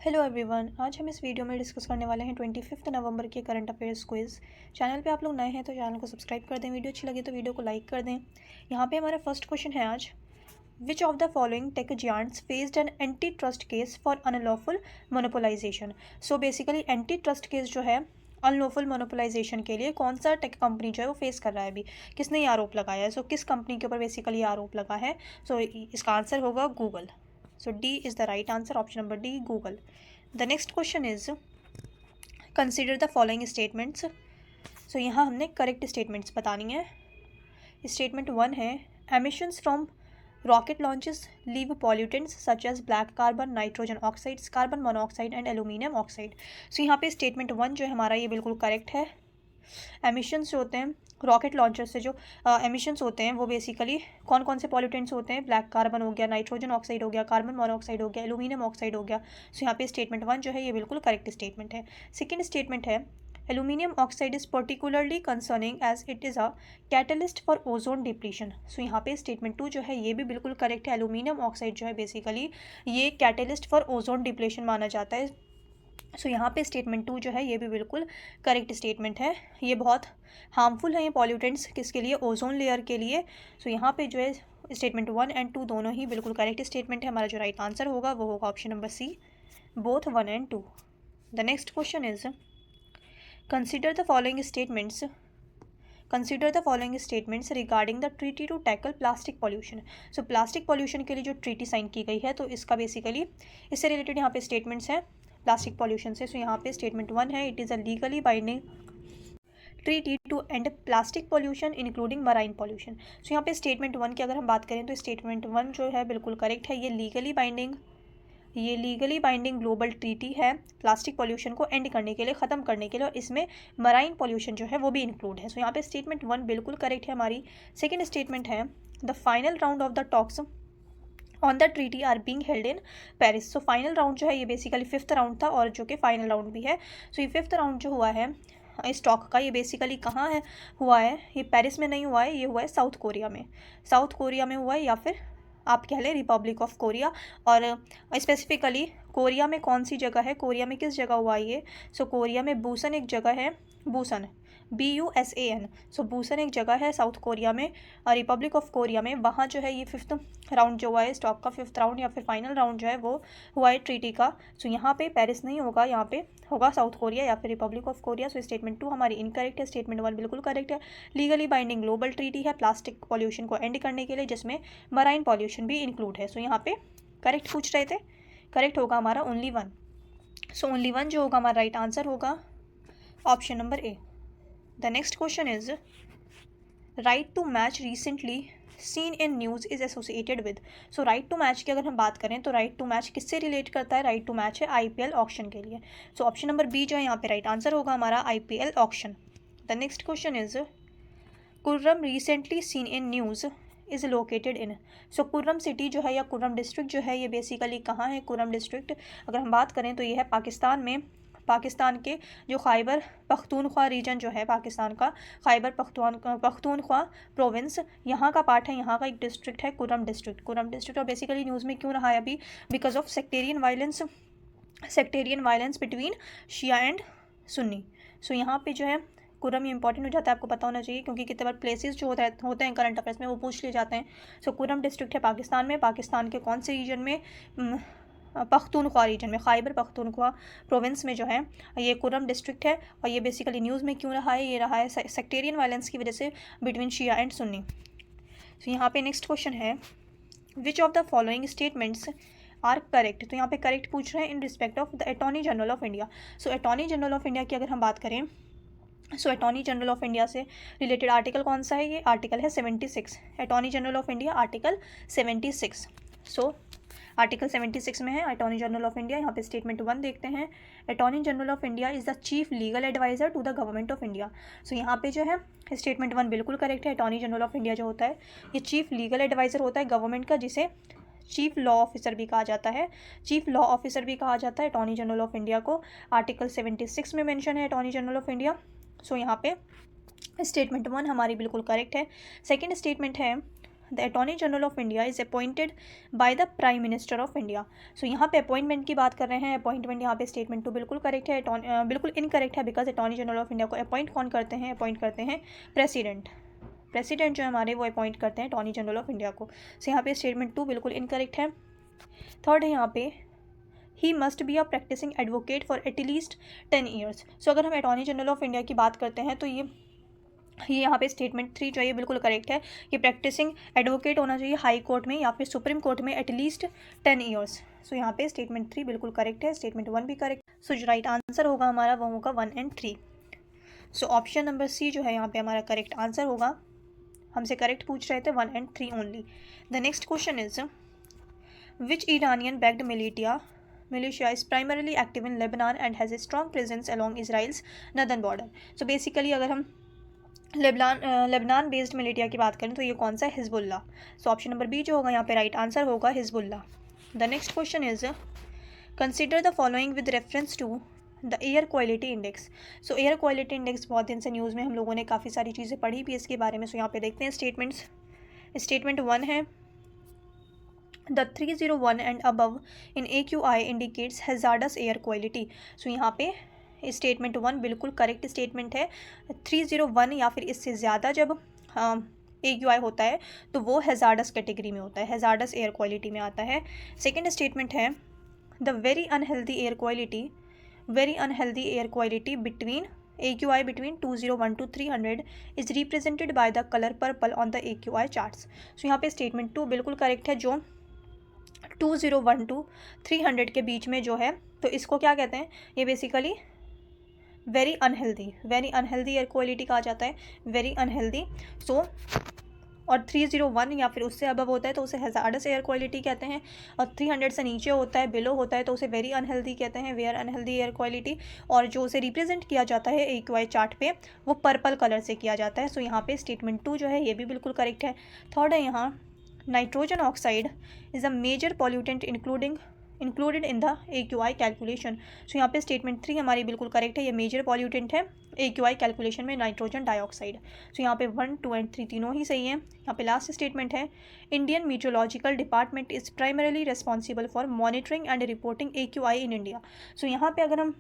Hello everyone, आज हम इस वीडियो में डिस्कस करने वाले हैं 25 नवंबर के करंट अफेयर्स क्विज़। चैनल पे आप लोग नए हैं तो चैनल को सब्सक्राइब कर दें, वीडियो अच्छी लगी तो वीडियो को लाइक कर दें। यहाँ पे हमारा फर्स्ट क्वेश्चन है आज, विच of the following tech giants faced an anti trust case for unlawful monopolisation. So basically anti trust case जो है अनलॉफुल मोनोपोलाइजेशन के लिए कौन सा टेक कंपनी जो है वो फेस कर रहा है अभी, किसने ये आरोप लगाया है। सो किस कंपनी के ऊपर बेसिकली ये आरोप लगा है। सो इसका आंसर होगा Google. So D is the right answer. Option number D, Google. The next question is, consider the following statements. So यहाँ हमने correct statements बतानी है। Statement 1 है, emissions from rocket launches leave pollutants such as black carbon, nitrogen oxides, carbon monoxide and aluminum oxide. So यहाँ पे statement 1 जो है हमारा ये बिल्कुल correct है। एमिशंस जो होते हैं रॉकेट लॉन्चर से, जो एमिशंस होते हैं वो बेसिकली कौन कौन से पॉल्यूटेंट्स होते हैं, ब्लैक कार्बन हो गया, नाइट्रोजन ऑक्साइड हो गया, कार्बन मोनोऑक्साइड हो गया, एल्यूमिनियम ऑक्साइड हो गया। सो यहाँ पे स्टेटमेंट 1 जो है ये बिल्कुल करेक्ट स्टेटमेंट है। सेकेंड स्टेटमेंट है, aluminium oxide is particularly concerning as it is a catalyst for ozone depletion. So यहाँ पे स्टेटमेंट 2 जो है ये भी बिल्कुल करेक्ट है। एल्यूमिनियम ऑक्साइड जो है बेसिकली ये कैटलिस्ट फॉर ओजोन डिप्लीशन माना जाता है। सो यहाँ पे स्टेटमेंट 2 जो है ये भी बिल्कुल करेक्ट स्टेटमेंट है। ये बहुत हार्मफुल है ये पॉल्यूटेंट्स, किसके लिए, ओजोन लेयर के लिए। सो यहाँ पे जो है स्टेटमेंट 1 एंड 2 दोनों ही बिल्कुल करेक्ट स्टेटमेंट है। हमारा जो राइट आंसर होगा वो होगा option number C, both 1 and 2। The next question is, consider the following statements regarding the treaty to tackle plastic pollution. So plastic pollution के लिए जो ट्रीटी साइन की गई है तो इसका बेसिकली इससे रिलेटेड यहाँ पे स्टेटमेंट्स हैं प्लास्टिक पॉल्यूशन से। सो यहाँ पे स्टेटमेंट 1 है, it is a legally binding treaty to end plastic pollution including marine pollution. So यहाँ पे स्टेटमेंट 1 की अगर हम बात करें तो स्टेटमेंट 1 जो है बिल्कुल करेक्ट है। ये लीगली बाइंडिंग ग्लोबल ट्रीटी है प्लास्टिक पॉल्यूशन को एंड करने के लिए, ख़त्म करने के लिए, और इसमें मराइन पॉल्यूशन जो है वो भी इंक्लूड है। सो यहाँ पे स्टेटमेंट 1 बिल्कुल करेक्ट है हमारी। सेकेंड स्टेटमेंट है, the final round of the talks on the treaty are being held in Paris. So final round जो है ये बेसिकली 5th राउंड था और जो कि फाइनल राउंड भी है। सो ये 5th राउंड जो हुआ है इस टॉक का, ये बेसिकली कहाँ है हुआ है, ये पेरिस में नहीं हुआ है, ये हुआ है साउथ कोरिया में हुआ है, या फिर आप कह लें रिपब्लिक ऑफ कोरिया। और स्पेसिफिकली कोरिया में कौन सी जगह है, कोरिया में किस जगह हुआ है ये। सो कोरिया में बुसन एक जगह है, बुसन BUSAN। सो बुसन एक जगह है साउथ कोरिया में, और रिपब्लिक ऑफ कोरिया में, वहाँ जो है ये 5th राउंड जो हुआ है स्टॉक का, 5th राउंड या फिर फाइनल राउंड जो है वो हुआ है ट्रीटी का। सो यहाँ पे पेरिस नहीं होगा, यहाँ पे होगा साउथ कोरिया या फिर Republic of Korea. So statement 2 हमारी इनकरेक्ट है, स्टेटमेंट 1 बिल्कुल करेक्ट है। लीगली बाइंडिंग ग्लोबल ट्रीटी है प्लास्टिक पॉल्यूशन को एंड करने के लिए, जिसमें मराइन पॉल्यूशन भी इंक्लूड है। सो यहाँ पे करेक्ट पूछ रहे थे, करेक्ट होगा हमारा ओनली 1। सो ओनली 1 जो होगा हमारा राइट आंसर होगा option number A. The next question is, right to match recently seen in news is associated with। so right to match की अगर हम बात करें तो right to match किससे रिलेट करता है, right to match है IPL ऑक्शन के लिए। सो ऑप्शन नंबर बी जो है यहाँ पे राइट आंसर होगा हमारा IPL auction. The next question is, Kurram recently seen in news is located in. So Kurram city जो है या कुर्रम डिस्ट्रिक्ट जो है ये बेसिकली कहाँ है। कुर्रम डिस्ट्रिक्ट अगर हम बात करें तो ये है पाकिस्तान में, पाकिस्तान के जो खैबर पख्तूनख्वा रीजन जो है पाकिस्तान का, खैबर पख्तूनख्वा प्रोविंस, यहाँ का पार्ट है, यहाँ का एक डिस्ट्रिक्ट है कुर्रम डिस्ट्रिक्ट। और बेसिकली न्यूज़ में क्यों रहा है अभी, because of sectarian violence between Shia and Sunni. So यहाँ पे जो है कुर्रम ये इंपॉर्टेंट हो जाता है, आपको पता होना चाहिए, क्योंकि कितने बार प्लेसेस जो होते हैं करंट अफेयर्स में वो पूछ लिए जाते हैं। सो कुर्रम डिस्ट्रिक्ट है पाकिस्तान में, पाकिस्तान के कौन से रीजन में, पख्तूनख्वा रीजन में, खैबर पख्तूनख्वा प्रोविंस में जो है ये कुर्रम डिस्ट्रिक्ट है। और ये बेसिकली न्यूज़ में क्यों रहा है, ये रहा है सेक्टेरियन वायलेंस की वजह से बिटवीन शिया एंड सुन्नी। तो यहाँ पे नेक्स्ट क्वेश्चन है, which of the following statements are correct. तो यहाँ पे करेक्ट पूछ रहे हैं in respect of the attorney general of India. So attorney general of India की अगर हम बात करें, so attorney general of India से रिलेटेड आर्टिकल कौन सा है, ये आर्टिकल है 76। Attorney general of India article 76। So article 76 में है अटॉर्नी जनरल ऑफ इंडिया। यहाँ पे स्टेटमेंट 1 देखते हैं, attorney general of India is the chief legal adviser to the government of India. So यहाँ पे जो है स्टेटमेंट 1 बिल्कुल करेक्ट है। अटॉर्नी जनरल ऑफ इंडिया जो होता है ये चीफ लीगल एडवाइज़र होता है गवर्नमेंट का, जिसे चीफ लॉ ऑफिसर भी कहा जाता है, अटॉर्नी जनरल ऑफ इंडिया को। आर्टिकल 76 में मेंशन है attorney general of India. So यहाँ पे स्टेटमेंट 1 हमारी बिल्कुल करेक्ट है। सेकेंड स्टेटमेंट है, the attorney general of India is appointed by the prime minister of India. So यहाँ पे अपॉइंटमेंट की बात कर रहे हैं, अपॉइंटमेंट यहाँ पे स्टेटमेंट टू बिल्कुल करेक्ट है, बिल्कुल इनकरेक्ट है, because attorney general of India को अपॉइंट कौन करते हैं, अपॉइंट करते हैं प्रेसिडेंट। प्रेसिडेंट जो हमारे वो अपॉइंट करते हैं अटॉर्नी जनरल ऑफ इंडिया को। सो यहाँ पे स्टेटमेंट टू बिल्कुल इनकरेक्ट है। थर्ड है यहाँ पे ही must be a practicing advocate for at least 10 years. So अगर हम अटॉर्नी जनरल ऑफ इंडिया की बात करते हैं तो ये यहाँ पे स्टेटमेंट 3 जो है ये बिल्कुल करेक्ट है। ये प्रैक्टिसिंग एडवोकेट होना चाहिए हाई कोर्ट में या फिर सुप्रीम कोर्ट में एटलीस्ट 10 ईयर्स। सो यहाँ पे स्टेटमेंट 3 बिल्कुल करेक्ट है, स्टेटमेंट 1 भी करेक्ट। सो जो राइट आंसर होगा हमारा वो होगा 1 and 3। So option number C जो है यहाँ पे हमारा करेक्ट आंसर होगा। हमसे करेक्ट पूछ रहे थे 1 and 3 only. The next question is which Iranian backed militia is primarily active in Lebanon and has a strong presence along Israel's northern border। So basically अगर हम लेबनान बेस्ड मिलिटिया की बात करें तो ये कौन सा है, Hezbollah. So option number B जो होगा यहाँ पे राइट आंसर होगा Hezbollah. The next question is consider the following with reference to the air quality index. So air quality index बहुत दिन से न्यूज़ में हम लोगों ने काफ़ी सारी चीज़ें पढ़ी भी इसके बारे में। सो यहाँ पे देखते हैं स्टेटमेंट्स। स्टेटमेंट 1 है the 301 and above in AQI indicates hazardous air quality. So यहाँ पे स्टेटमेंट 1 बिल्कुल करेक्ट स्टेटमेंट है। 301 या फिर इससे ज़्यादा जब AQI होता है तो वो हैजार्डस कैटेगरी में होता है, हैजार्डस एयर क्वालिटी में आता है। सेकेंड स्टेटमेंट है the very unhealthy air quality between AQI between 201 to 300 is represented by the color purple on the AQI charts। सो यहाँ पे स्टेटमेंट 2 बिल्कुल करेक्ट है। जो 201 to 300 के बीच में जो है तो इसको क्या कहते हैं, ये basically very unhealthy air quality कहा जाता है, वेरी अनहेल्दी। सो और 301 या फिर उससे अबव होता है तो उसे हैजार्डस एयर क्वालिटी कहते हैं, और 300 से नीचे होता है, बिलो होता है तो उसे वेरी अनहेल्दी कहते हैं, वेयर अनहेल्दी एयर क्वालिटी। और जो उसे रिप्रेजेंट किया जाता है AQI चार्ट पे वो पर्पल कलर से किया जाता है। सो यहाँ पे स्टेटमेंट 2 जो है ये भी बिल्कुल करेक्ट है। थर्ड है यहाँ nitrogen oxide is a major pollutant included in the AQI calculation. So यहाँ पे स्टेटमेंट 3 हमारी बिल्कुल करेक्ट है, ये मेजर पॉल्यूटेंट है AQI कैलकुलेशन में, नाइट्रोजन डाइऑक्साइड। सो यहाँ पे 1, 2 and 3 तीनों ही सही हैं। यहाँ पे लास्ट स्टेटमेंट है Indian meteorological department is primarily responsible for monitoring and reporting AQI in India. So यहाँ पे अगर हम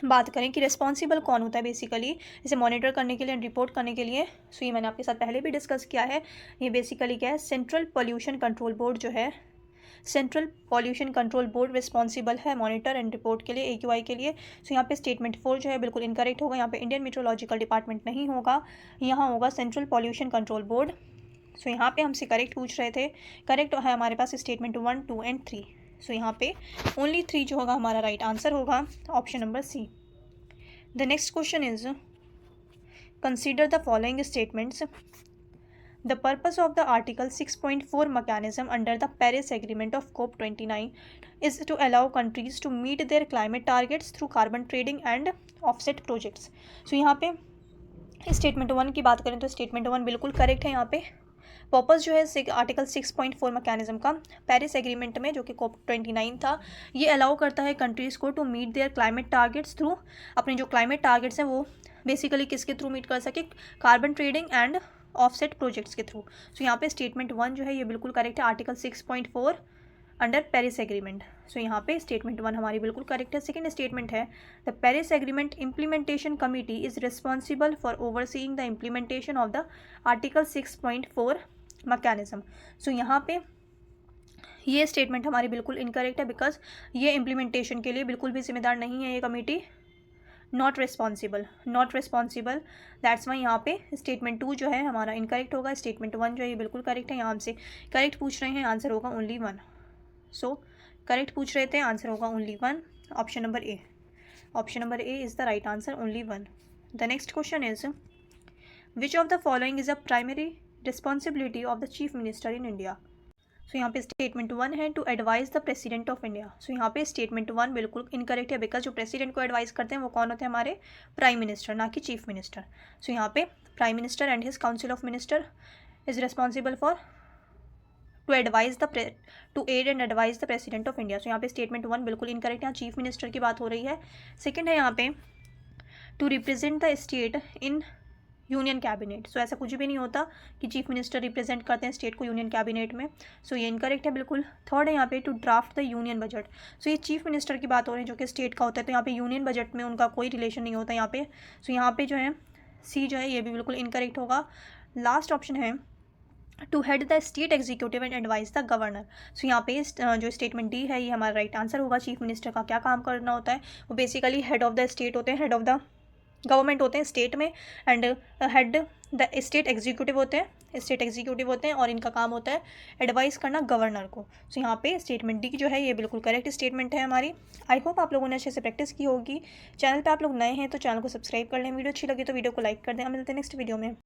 बात करें कि रिस्पॉन्सिबल कौन होता है बेसिकली इसे मॉनिटर करने के लिए, रिपोर्ट करने के लिए, सो ये मैंने आपके साथ पहले भी डिस्कस किया है। ये बेसिकली क्या है, सेंट्रल पॉल्यूशन कंट्रोल बोर्ड जो है, central pollution control board responsible है मॉनिटर एंड रिपोर्ट के लिए AQI के लिए। सो यहाँ पे स्टेटमेंट 4 जो है बिल्कुल इनकरेक्ट होगा। यहाँ पे इंडियन मीटरोलॉजिकल डिपार्टमेंट नहीं होगा, यहाँ होगा सेंट्रल पॉल्यूशन कंट्रोल बोर्ड। सो यहाँ पे हमसे करेक्ट पूछ रहे थे, करेक्ट है हमारे पास स्टेटमेंट 1, 2 and 3। सो यहाँ पे ओनली 3 जो होगा हमारा राइट आंसर होगा, option number C. The next question is consider the following statements. The purpose of the Article 6.4 mechanism under the Paris Agreement of COP29 is to allow countries to meet their climate targets through carbon trading and offset projects। So यहाँ पे statement 1 की बात करें तो statement 1 बिल्कुल correct है। यहाँ पे पर्पस जो है आर्टिकल 6.4 मैकेनिज्म का पेरिस एग्रीमेंट में जो कि COP29 था, ये अलाउ करता है कंट्रीज़ को to meet their climate targets through, अपने जो क्लाइमेट टारगेट्स हैं वो बेसिकली किसके थ्रू मीट कर सके, carbon trading and offset projects के थ्रू। सो यहाँ पे स्टेटमेंट 1 जो है ये बिल्कुल करेक्ट है, article 6.4 under Paris agreement. So यहाँ पे स्टेटमेंट 1 हमारी बिल्कुल करेक्ट है। सेकेंड स्टेटमेंट है the Paris agreement implementation committee is responsible for overseeing the implementation of the article 6.4 mechanism. So यहाँ पे ये स्टेटमेंट हमारी बिल्कुल इनकरेक्ट है, बिकॉज ये इम्प्लीमेंटेशन के लिए बिल्कुल भी जिम्मेदार नहीं है ये committee, not responsible that's why यहाँ पे स्टेटमेंट 2 जो है हमारा इनकरेक्ट होगा। स्टेटमेंट 1 जो है ये बिल्कुल करेक्ट है, यहाँ हमसे करेक्ट पूछ रहे हैं, आंसर होगा ओनली 1। सो करेक्ट पूछ रहे थे, आंसर होगा only 1, option number A. Option number A is the right answer, only 1। The next question is which of the following is a primary responsibility of the chief minister in India. So यहाँ पे statement 1 है to advise the president of India. So यहाँ पे statement 1 बिल्कुल incorrect है, because जो president को advice करते हैं वो कौन होते हैं, हमारे प्राइम मिनिस्टर, ना कि चीफ मिनिस्टर। सो यहाँ पे prime minister and his council of minister is responsible for to aid and advise the president of India. So यहाँ पे स्टेटमेंट 1 बिल्कुल इनकरेक्ट है, यहाँ चीफ मिनिस्टर की बात हो रही है। सेकेंड है यहाँ पे to represent the state in union cabinet. So ऐसा कुछ भी नहीं होता कि चीफ मिनिस्टर रिप्रेजेंट करते हैं स्टेट को यूनियन कैबिनेट में। सो ये इनकरेक्ट है बिल्कुल। थर्ड है यहाँ पे to draft the union budget. So ये चीफ मिनिस्टर की बात हो रही है जो कि स्टेट का होता है, तो यहाँ पे यूनियन बजट में उनका कोई रिलेशन नहीं होता यहाँ पे। सो यहाँ पे जो है सी जो है ये भी बिल्कुल इनकरेक्ट होगा। लास्ट ऑप्शन है to head the state executive and advise the governor. So यहाँ पे जो स्टेटमेंट डी है ये हमारा राइट आंसर होगा। चीफ मिनिस्टर का क्या काम करना होता है, वो basically head of the state होते हैं, हेड ऑफ द गवर्नमेंट होते हैं स्टेट में, and head the state executive होते हैं और इनका काम होता है एडवाइस करना गवर्नर को। सो यहाँ पे स्टेटमेंट डी जो है ये बिल्कुल करेक्ट स्टेटमेंट है हमारी। आई होप आप लोगों ने अच्छे से प्रैक्टिस की होगी। चैनल पे आप लोग नए हैं तो चैनल को सब्सक्राइब कर लें, वीडियो अच्छी लगी तो वीडियो को लाइक कर दें। मिलते हैं नेक्स्ट वीडियो में।